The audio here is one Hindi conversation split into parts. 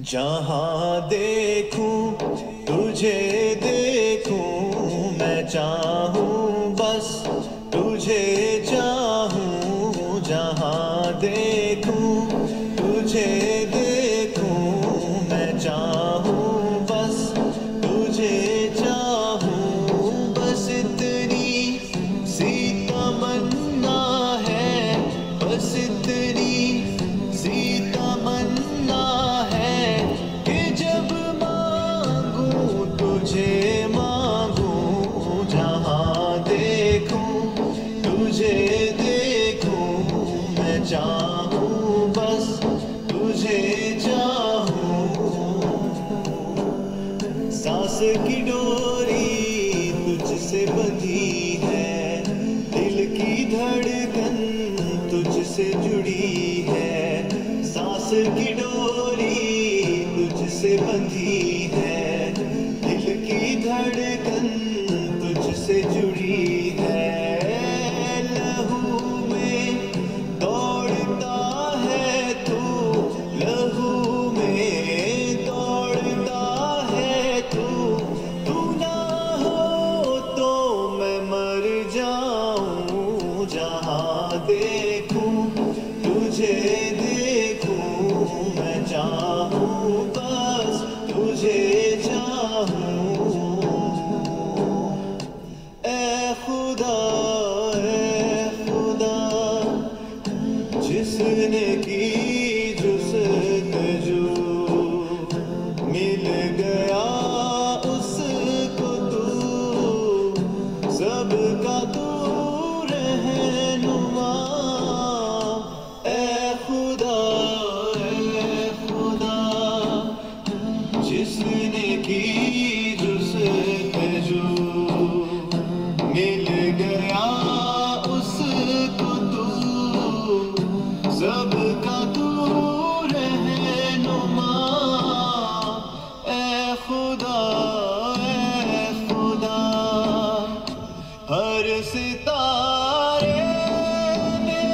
जहाँ देखूं तुझे देखूं, मैं चाहूं बस तुझे चाहूं। जहाँ देखूं तुझे देखूं, मैं चाहूं बस तुझे चाहूं। बस इतनी सी तमन्ना है, बस इतनी सी तमन्ना है कि जब मांगूं तुझे मांगूं। जहाँ देखूं तुझे देखूं, मैं चाहूं बस तुझे चाहूं। सांस की डोरी तुझसे बंधी है, दिल की धड़कन तुझसे जुड़ी है। सांस की डोरी तुझसे बंधी है, दिल की धड़कन तुझसे जुड़ी है। लहू में दौड़ता है तू, लहू में दौड़ता है तू। तू ना हो तो मैं मर जाऊं। जहाँ देखूं तुझे देखूं, मैं चाहूं बस तुझे चाहूं। ऐ खुदा, ऐ खुदा, जिसने की जुस्तजू, मिल गया उसको तू, सबका तू रहनुमा। ऐ खुदा, ऐ खुदा, जिसने की जुस्तजू, मिल गया उसको तू, सबका तू रहनुमा। ऐ खुदा, ऐ खुदा, हर सितारे में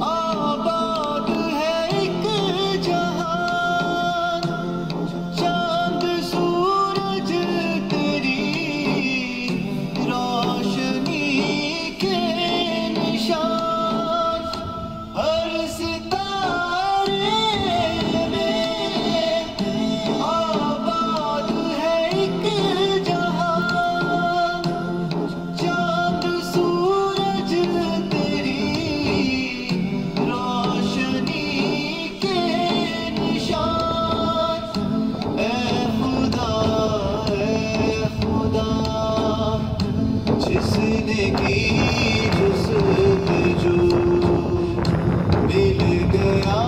आबाद है एक जहान। चांद सूरज तेरी रोशनी के निशान। हर सितारे में आबाद है एक जहान। चांद सूरज तेरी रोशनी के निशान। ऐ खुदा, ऐ खुदा, जिसने की जुस्तजू, मिल गया